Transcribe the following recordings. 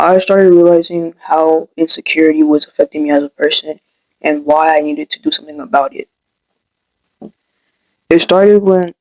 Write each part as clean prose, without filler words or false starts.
I started realizing how insecurity was affecting me as a person and why I needed to do something about it. It started when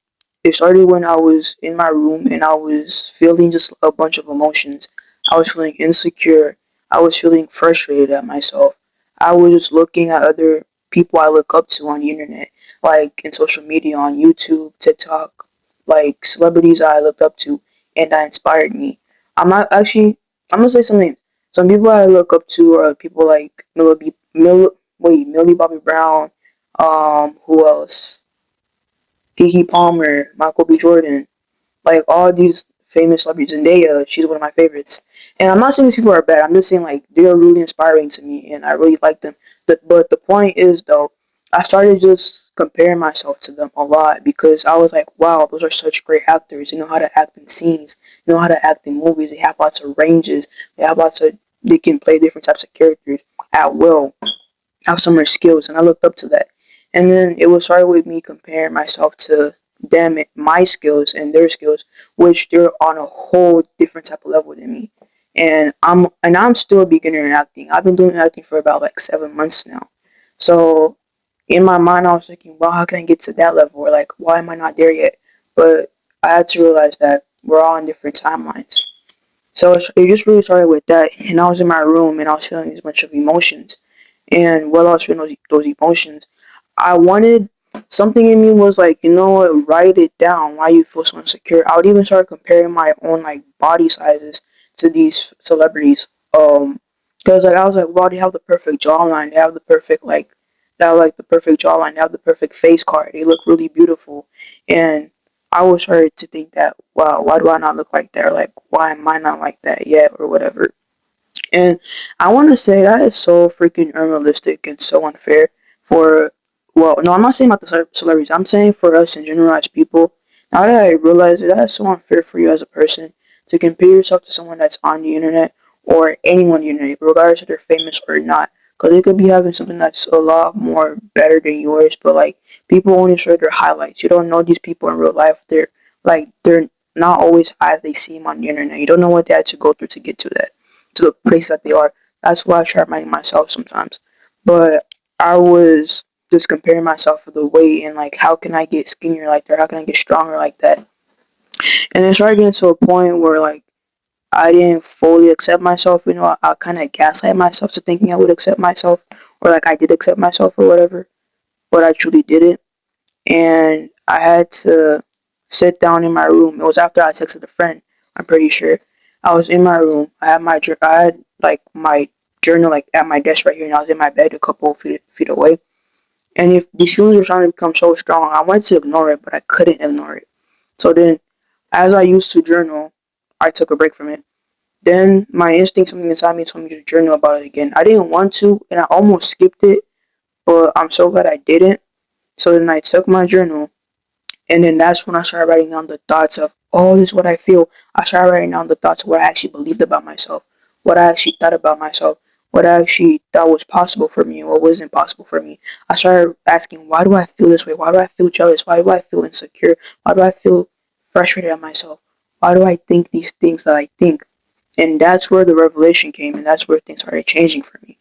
I was in my room and I was feeling just a bunch of emotions. I was feeling insecure. I was feeling frustrated at myself. I was just looking at other people I look up to on the internet, like in social media, on YouTube, TikTok, like celebrities I looked up to, and that inspired me. I'm not actually. I'm gonna say something. Some people I look up to are people like Millie Bobby Brown. Who else? Keke Palmer, Michael B. Jordan, like all these famous celebrities. Zendaya, she's one of my favorites. And I'm not saying these people are bad. I'm just saying like they're really inspiring to me, and I really like them. But the point is though, I started just comparing myself to them a lot because I was like, wow, those are such great actors. They know how to act in scenes. They know how to act in movies. They have lots of ranges. They have lots of. They can play different types of characters at will, have so much skills, and I looked up to that. And then it was started with me comparing myself to them, my skills and their skills, which they're on a whole different type of level than me. And I'm still a beginner in acting. I've been doing acting for about like 7 months now. So in my mind, I was thinking, well, how can I get to that level? Or like, why am I not there yet? But I had to realize that we're all on different timelines. So it just really started with that, and I was in my room and I was feeling this bunch of emotions. And while I was feeling those emotions, I wanted something in me was like, you know what, write it down. Why you feel so insecure? I would even start comparing my own like body sizes to these celebrities. Because like I was like, wow, they have the perfect jawline. They have the perfect like, they have like the perfect jawline. They have the perfect face card. They look really beautiful, and I was started to think that, wow, why do I not look like that? Or like, why am I not like that yet? Or whatever. And I want to say that is so freaking unrealistic and so unfair for, well, no, I'm not saying about the celebrities. I'm saying for us in general as people. Now that I realize that is so unfair for you as a person to compare yourself to someone that's on the internet or anyone on the internet, regardless if they're famous or not. Because they could be having something that's a lot more better than yours, but like people only show their highlights. You don't know these people in real life. They're not always as they seem on the internet. You don't know what they had to go through to get to the place that they are. That's why I try reminding myself sometimes. But I was just comparing myself with the weight and like how can I get skinnier like that? How can I get stronger like that? And it started getting to a point where like I didn't fully accept myself. You know, I kind of gaslight myself to thinking I would accept myself, or like I did accept myself or whatever, but I truly didn't. And I had to sit down in my room. It was after I texted a friend. I'm pretty sure. I was in my room. I had like my journal like at my desk right here, and I was in my bed a couple feet away. And if these feelings were starting to become so strong, I wanted to ignore it, but I couldn't ignore it. So then, as I used to journal, I took a break from it. Then my instinct, something inside me, told me to journal about it again. I didn't want to, and I almost skipped it, but I'm so glad I didn't. So then I took my journal, and then that's when I started writing down the thoughts of, oh, this is what I feel. I started writing down the thoughts of what I actually believed about myself, what I actually thought about myself, what I actually thought was possible for me, and what wasn't possible for me. I started asking, why do I feel this way? Why do I feel jealous? Why do I feel insecure? Why do I feel frustrated at myself? Why do I think these things that I think? And that's where the revelation came, and that's where things started changing for me.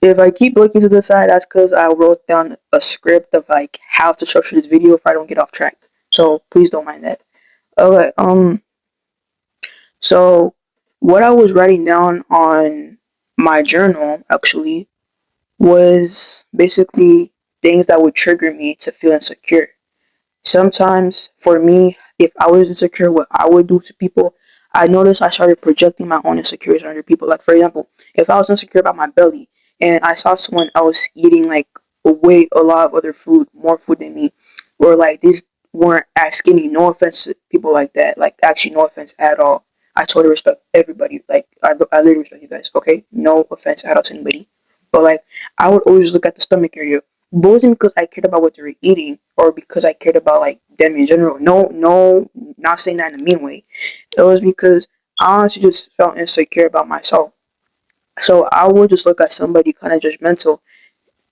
If I keep looking to the side, that's because I wrote down a script of like how to structure this video if I don't get off track. So please don't mind that. Okay. So what I was writing down on my journal actually was basically things that would trigger me to feel insecure. Sometimes for me, if I was insecure, what I would do to people, I noticed I started projecting my own insecurities on other people. Like for example, if I was insecure about my belly and I saw someone else eating like a lot of other food, more food than me, or like these weren't as skinny. No offense to people like that. Like actually, no offense at all. I totally respect everybody. Like I literally respect you guys. Okay, no offense at all to anybody. But like I would always look at the stomach area, wasn't because I cared about what they were eating or because I cared about like them in general. No, no, not saying that in a mean way. It was because I honestly just felt insecure about myself. So I would just look at somebody kind of judgmental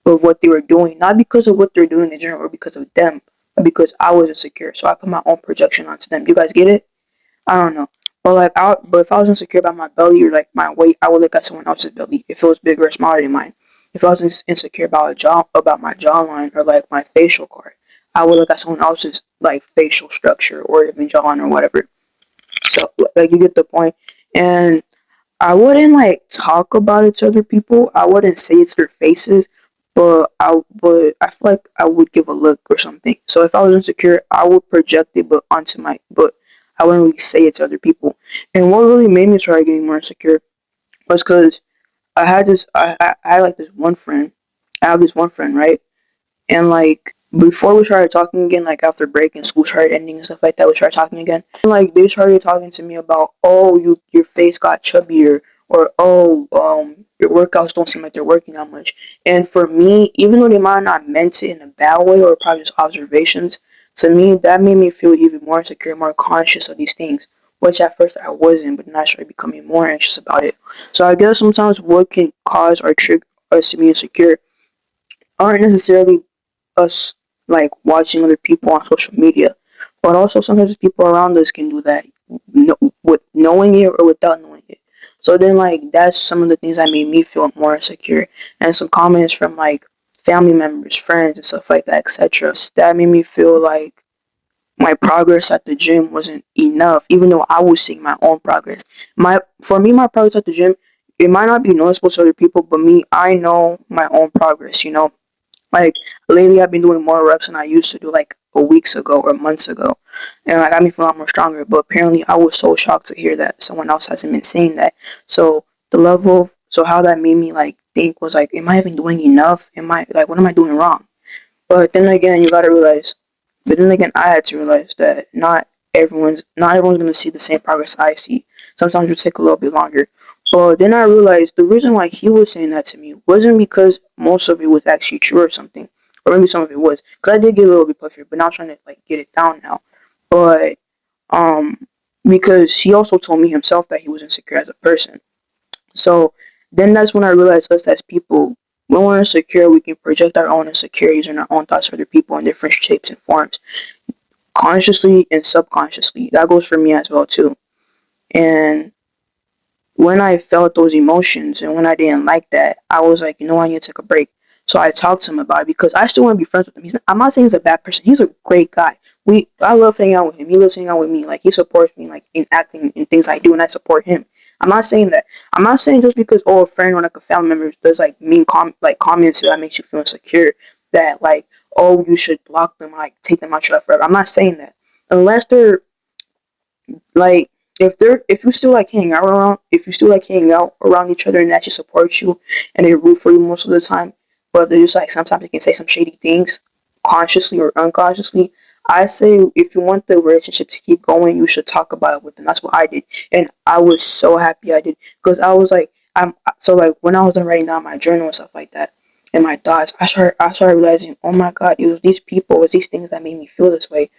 of what they were doing, not because of what they're doing in general or because of them, but because I was insecure. So I put my own projection onto them. You guys get it? I don't know. But if I was insecure about my belly or like my weight, I would look at someone else's belly if it was bigger or smaller than mine. If I was insecure about about my jawline or like my facial part, I would look at someone else's like facial structure or even jawline or whatever. So like you get the point. And I wouldn't like talk about it to other people. I wouldn't say it to their faces, but I feel like I would give a look or something. So if I was insecure, I would project it, but I wouldn't really say it to other people. And what really made me try getting more insecure was because I had like this one friend. I have this one friend, right? And like before we started talking again, like after break and school started ending and stuff like that, we started talking again. And like they started talking to me about, oh, your face got chubbier, or oh, your workouts don't seem like they're working that much. And for me, even though they might not meant it in a bad way or probably just observations, to me that made me feel even more insecure, more conscious of these things. Which at first I wasn't, but then I started becoming more anxious about it. So I guess sometimes what can cause or trigger us to be insecure aren't necessarily us like watching other people on social media, but also sometimes people around us can do that, with knowing it or without knowing it. So then, like that's some of the things that made me feel more insecure, and some comments from like family members, friends, and stuff like that, etc. That made me feel like my progress at the gym wasn't enough, even though I was seeing my own progress. For me, my progress at the gym, it might not be noticeable to other people, but me, I know my own progress. Like lately, I've been doing more reps than I used to do like a weeks ago or months ago, and like I got me feeling a lot more stronger. But apparently, I was so shocked to hear that someone else hasn't been saying that. So so how that made me like think was like, am I even doing enough? Am I like, what am I doing wrong? But then again, you gotta realize. But then again, I had to realize that not everyone's gonna see the same progress I see. Sometimes it'll take a little bit longer. But then I realized the reason why he was saying that to me wasn't because most of it was actually true or something, or maybe some of it was. Because I did get a little bit puffier, but now I'm trying to like get it down now. But um, because he also told me himself that he was insecure as a person. So then that's when I realized us as people, when we're insecure, we can project our own insecurities and our own thoughts to other people in different shapes and forms, consciously and subconsciously. That goes for me as well too. And when I felt those emotions and when I didn't like that, I was like, I need to take a break. So I talked to him about it because I still want to be friends with him. I'm not saying he's a bad person. He's a great guy. I love hanging out with him. He loves hanging out with me. Like he supports me, like in acting and things I do, and I support him. I'm not saying that. I'm not saying just because a friend or like a family member does like comments that makes you feel insecure, that like, oh, you should block them, like take them out your life forever. I'm not saying that unless they're like, if you still like hanging out around if you still like hanging out around each other and actually support you and they root for you most of the time, but they're just like sometimes they can say some shady things consciously or unconsciously. I say if you want the relationship to keep going, you should talk about it with them. That's what I did, and I was so happy I did, because I was like, like when I was done writing down my journal and stuff like that and my thoughts, I started realizing, oh my god, it was these people, it was these things that made me feel this way,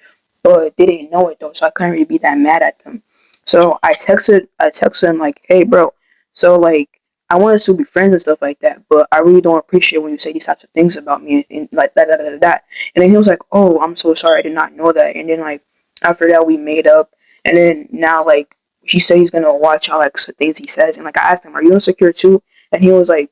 but they didn't know it though, so I couldn't really be that mad at them. So I texted him like, hey bro, so like I want us to be friends and stuff like that, but I really don't appreciate when you say these types of things about me and like that. And then he was like, oh, I'm so sorry, I did not know that. And then like after that we made up, and then now like he said he's gonna watch out like some things he says, and like I asked him, are you insecure too? And he was like,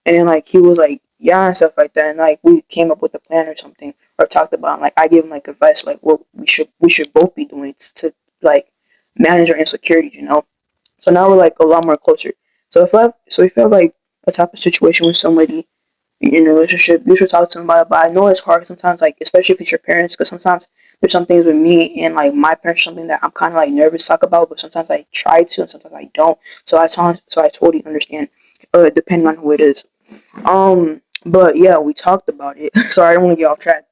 and then like he was like, yeah, and stuff like that, and like we came up with a plan or something, or talked about it. Like I gave him like advice like what we should both be doing to like manage our insecurities. So now we're like a lot more closer. So if you have like a type of situation with somebody in a relationship, you should talk to somebody. But I know it's hard sometimes, like especially if it's your parents, because sometimes there's some things with me and like my parents, something that I'm kind of like nervous to talk about, but sometimes I try to and sometimes I don't. So I totally understand, depending on who it is. But yeah, we talked about it. Sorry, I don't want to get off track.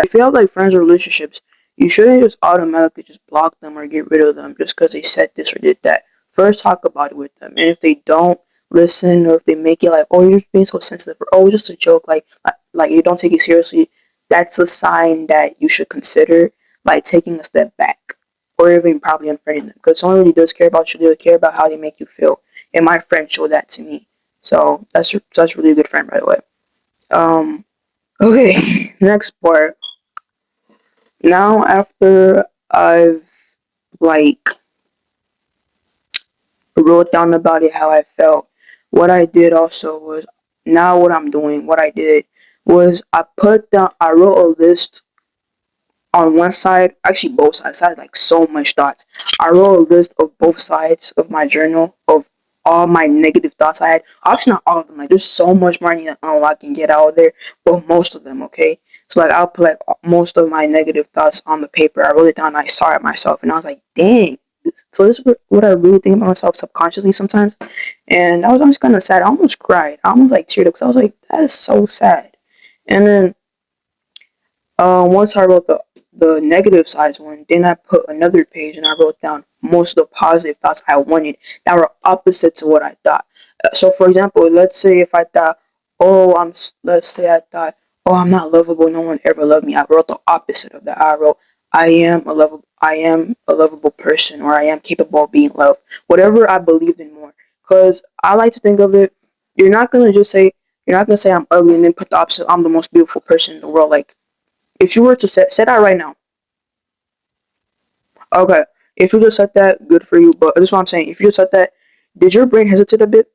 If you have like friends or relationships, you shouldn't just automatically just block them or get rid of them just because they said this or did that. First, talk about it with them, and if they don't listen, or if they make it like, oh, you're just being so sensitive, or oh, it's just a joke, like you don't take it seriously, that's a sign that you should consider like taking a step back, or even probably unfriending them. Because someone really does care about you, they care about how they make you feel, and my friend showed that to me. So that's really a good friend, by the way. Um, okay, next part. Now after I've like wrote down about it, how I felt. What I did also was, now what I'm doing, what I did was I wrote a list on one side, actually both sides. I had like so much thoughts. I wrote a list of both sides of my journal of all my negative thoughts I had. Obviously not all of them. Like there's so much more I need to unlock and get out of there, but most of them, okay. So like I'll put like most of my negative thoughts on the paper. I wrote it down. I saw it myself, and I was like, dang. So this is what I really think about myself subconsciously sometimes. And I was almost kind of sad. I almost cried. I almost like teared up because I was like, that is so sad. And then once I wrote the negative sides one, then I put another page and I wrote down most of the positive thoughts I wanted that were opposite to what I thought. So, for example, let's say if I thought, let's say I thought, oh, I'm not lovable, no one ever loved me. I wrote the opposite of that. I wrote, I am a lovable person, or I am capable of being loved. Whatever I believed in more, because I like to think of it. You're not gonna just say, you're not gonna say I'm ugly and then put the opposite. I'm the most beautiful person in the world. Like if you were to set that right now, okay. If you just said that, good for you. But that's what I'm saying. If you just said that, did your brain hesitate a bit?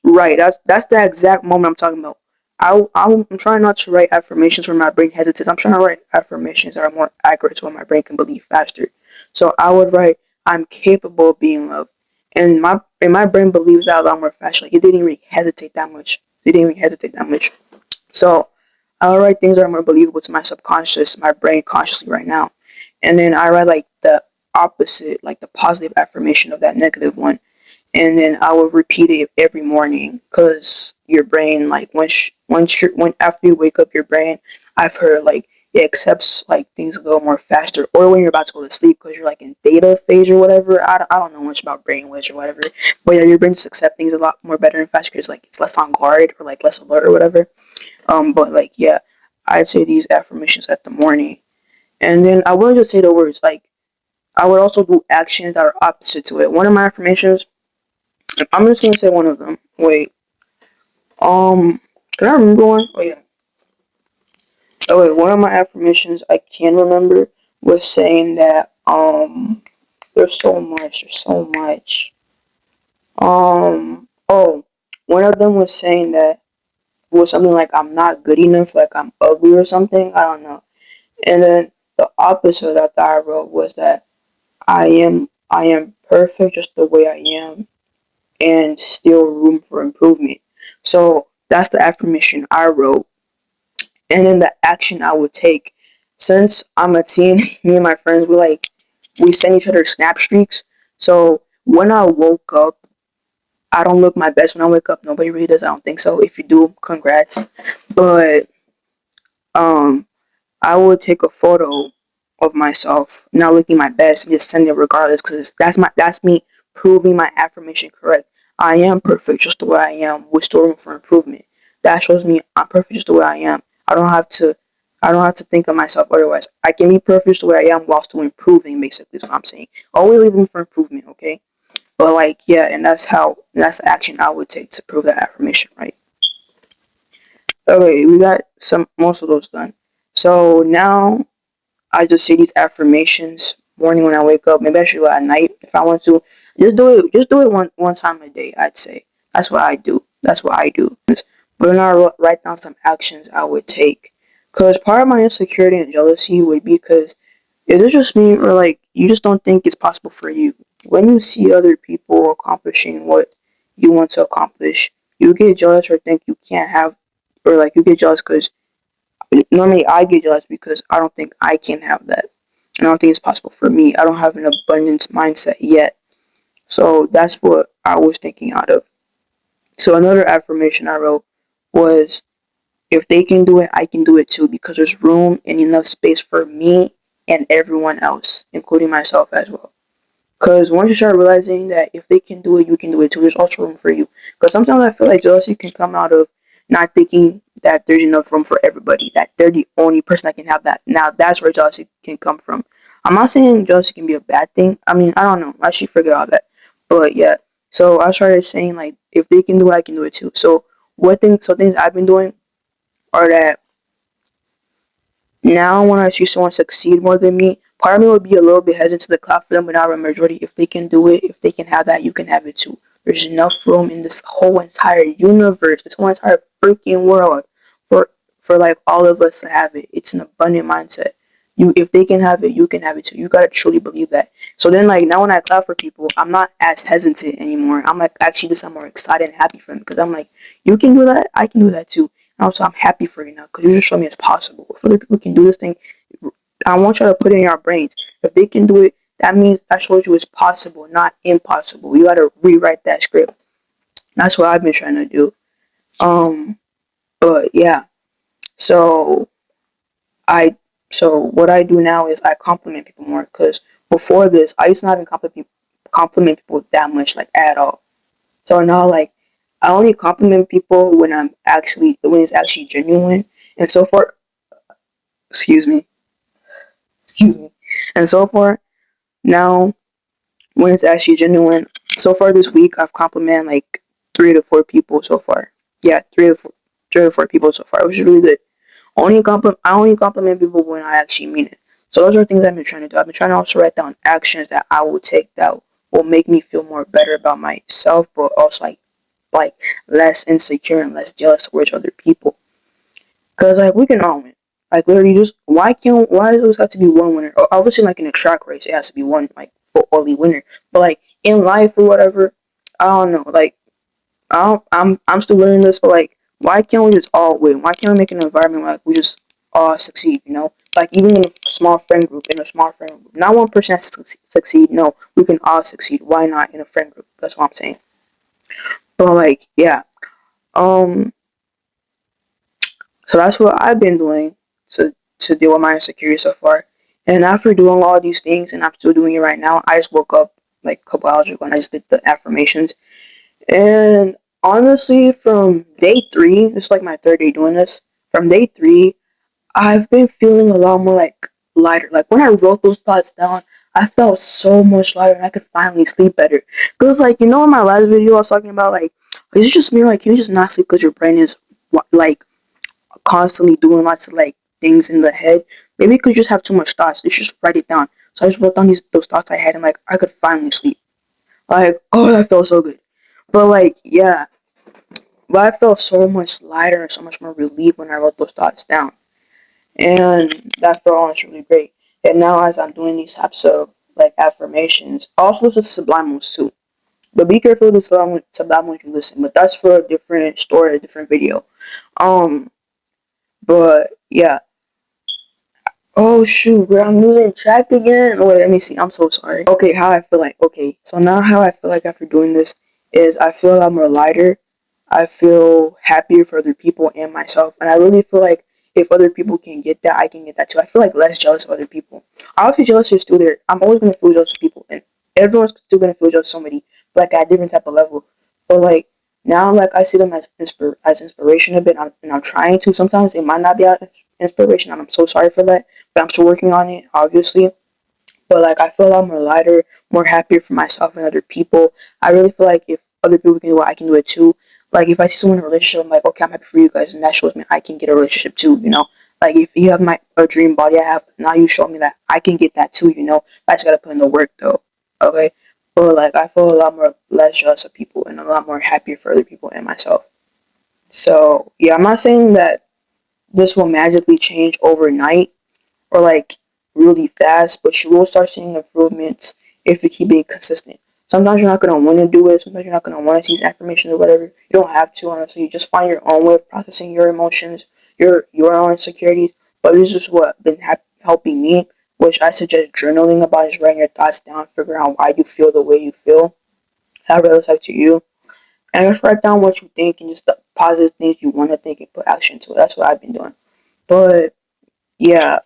Right. That's the exact moment I'm talking about. I'm trying not to write affirmations where my brain hesitates. I'm trying to write affirmations that are more accurate so my brain can believe faster. So I would write, I'm capable of being loved. And my brain believes that a lot more faster. Like it didn't even hesitate that much. It didn't even hesitate that much. So I'll write things that are more believable to my subconscious, my brain consciously right now. And then I write like the opposite, like the positive affirmation of that negative one. And then I will repeat it every morning because your brain, like when after you wake up, your brain, I've heard like it accepts like things go more faster, or when you're about to go to sleep because you're like in theta phase or whatever. I don't know much about brain waves or whatever, but yeah, your brain just accepts things a lot more better and faster because like it's less on guard or like less alert or whatever. But like yeah, I'd say these affirmations at the morning, and then I wouldn't just say the words. Like I would also do actions that are opposite to it. One of my affirmations, I'm just gonna say one of them. Wait, um, can I remember one? Oh yeah. Oh wait, one of my affirmations I can remember was saying that there's so much, there's so much. Oh, one of them was saying that was something like I'm not good enough, like I'm ugly or something. I don't know. And then the opposite that I wrote was that I am perfect just the way I am and still room for improvement. So that's the affirmation I wrote. And then the action I would take. Since I'm a teen, me and my friends we send each other snap streaks. So when I woke up, I don't look my best when I wake up. Nobody really does, I don't think so. If you do, congrats. But um I would take a photo of myself not looking my best and just send it regardless because that's me proving my affirmation correct. I am perfect just the way I am with still room for improvement. That shows me I'm perfect just the way I am. I don't have to I don't have to think of myself otherwise. I can be perfect just the way I am while still improving, basically is what I'm saying. Always leave room for improvement, okay? But like yeah, and that's the action I would take to prove that affirmation, right? Okay, we got some most of those done. So now I just say these affirmations morning when I wake up. Maybe I should do it at night if I want to. Just do it one time a day. I'd say that's what I do. That's what I do. But then I write down some actions I would take. Cause part of my insecurity and jealousy would be because is it just me or like you just don't think it's possible for you when you see other people accomplishing what you want to accomplish. You get jealous or think you can't have, or like you get jealous because normally I get jealous because I don't think I can have that. And I don't think it's possible for me. I don't have an abundance mindset yet. So that's what I was thinking out of. So another affirmation I wrote was if they can do it, I can do it too because there's room and enough space for me and everyone else, including myself as well. Because once you start realizing that if they can do it, you can do it too. There's also room for you. Because sometimes I feel like jealousy can come out of not thinking that there's enough room for everybody, that they're the only person that can have that. Now that's where jealousy can come from. I'm not saying jealousy can be a bad thing. I mean, I don't know. I should figure out that. But yeah. So I started saying like, if they can do it, I can do it too. So things I've been doing are that now when I see someone succeed more than me, part of me would be a little bit hesitant to clap for them, but not a majority. If they can do it, if they can have that, you can have it too. There's enough room in this whole entire universe, this whole entire freaking world for like all of us to have it. It's an abundant mindset. If they can have it, you can have it too. You gotta truly believe that. So then, like now, when I clap for people, I'm not as hesitant anymore. I'm like actually just I'm more excited and happy for them because I'm like, you can do that, I can do that too. And also, I'm happy for you now because you just showed me it's possible. If other people can do this thing, I want you to put it in your brains. If they can do it, that means I showed you it's possible, not impossible. You gotta rewrite that script. That's what I've been trying to do. Um, but yeah. So I so what I do now is I compliment people more because before this I used to not even compliment people that much like at all. So now like I only compliment people when it's actually genuine. And so far, excuse me, excuse me, and so far now when it's actually genuine. So far this week, I've complimented like 3 to 4 people so far. Yeah, 3 to 4 people so far, which is really good. I only compliment people when I actually mean it. So those are things I've been trying to do. I've been trying to also write down actions that I will take that will make me feel more better about myself, but also like less insecure and less jealous towards other people. Cause like we can all win. Like literally, just why does it always have to be one winner? Obviously, like in a track race, it has to be one like for only winner. But like in life or whatever, I don't know. Like I'm still learning this, but like why can't we just all win? Why can't we make an environment where like we just all succeed? You know, like even in a small friend group, not one person has to succeed. No, we can all succeed. Why not in a friend group? That's what I'm saying. But like yeah, um. So that's what I've been doing to deal with my insecurity so far. And after doing all these things, and I'm still doing it right now, I just woke up like a couple hours ago and I just did the affirmations. And honestly, from day 3, it's like my 3rd day doing this. From day 3, I've been feeling a lot more like lighter. Like when I wrote those thoughts down, I felt so much lighter and I could finally sleep better. Because like, in my last video I was talking about like, is it just me or like, can you just not sleep because your brain is like constantly doing lots of like things in the head. Maybe you could just have too much thoughts. You should just write it down. So I just wrote down those thoughts I had and like I could finally sleep. Like, oh, that felt so good. But like, yeah. But I felt so much lighter and so much more relief when I wrote those thoughts down. And that felt honestly really great. And now as I'm doing these types of like affirmations, also listen to sublime ones too. But be careful with the sublime ones you listen. But that's for a different story, a different video. Um, but yeah. Oh shoot, bro, I'm losing track again. Wait, let me see. I'm so sorry. Okay, how I feel like. Okay, so now how I feel like after doing this is I feel a lot more lighter. I feel happier for other people and myself, and I really feel like if other people can get that, I can get that too. I feel like less jealous of other people. Obviously, jealousy is still there. I'm always gonna feel jealous of people, and everyone's still gonna feel jealous of somebody, but like at a different type of level. But like now, like I see them as inspiration a bit, and I'm trying to. Sometimes it might not be out of inspiration, and I'm so sorry for that, but I'm still working on it, obviously. But like I feel a lot more lighter, more happier for myself and other people. I really feel like if other people can do it, I can do it too. Like if I see someone in a relationship, I'm like, okay, I'm happy for you guys, and that shows me I can get a relationship too. Like if you have a dream body I have, now you show me that I can get that too. I just gotta put in the work though. Okay, but like I feel a lot more less jealous of people and a lot more happier for other people and myself. So yeah, I'm not saying that this will magically change overnight or like really fast, but you will start seeing improvements if you keep being consistent. Sometimes you're not gonna want to do it. Sometimes you're not gonna want to see these affirmations or whatever. You don't have to, honestly. You just find your own way of processing your emotions, your own insecurities. But this is what been helping me, which I suggest journaling about, just writing your thoughts down, figure out why you feel the way you feel, how it looks like to you, and just write down what you think and just the positive things you want to think and put action to it. That's what I've been doing. But yeah,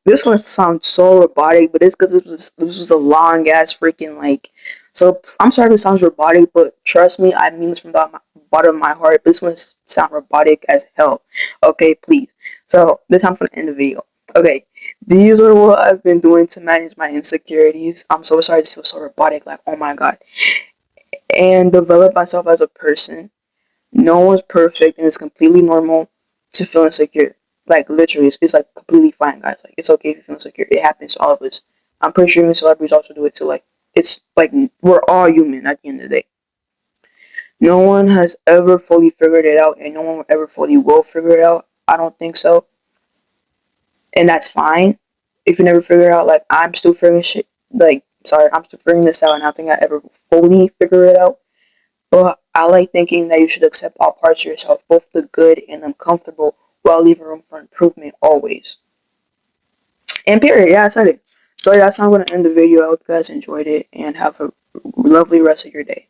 this one sounds so robotic, but it's because this was a long ass freaking like. So I'm sorry if it sounds robotic, but trust me, I mean this from the bottom of my heart. This one sound robotic as hell. Okay, please. So this time for the end of the video. Okay, these are what I've been doing to manage my insecurities. I'm so sorry this was so robotic. Like, oh my god, and develop myself as a person. No one's perfect, and it's completely normal to feel insecure. Like literally, it's like completely fine, guys. Like it's okay if you feel insecure. It happens to all of us. I'm pretty sure even celebrities also do it too. Like it's like we're all human at the end of the day. No one has ever fully figured it out, and no one ever fully will figure it out. I don't think so, and that's fine. If you never figure it out, like I'm still figuring shit. Like sorry, I'm still figuring this out, and I don't think I ever fully figure it out. But I like thinking that you should accept all parts of yourself, both the good and uncomfortable, while leaving room for improvement always. And period. Yeah, I said it. So yeah, that's how I'm gonna end the video. I hope you guys enjoyed it and have a lovely rest of your day.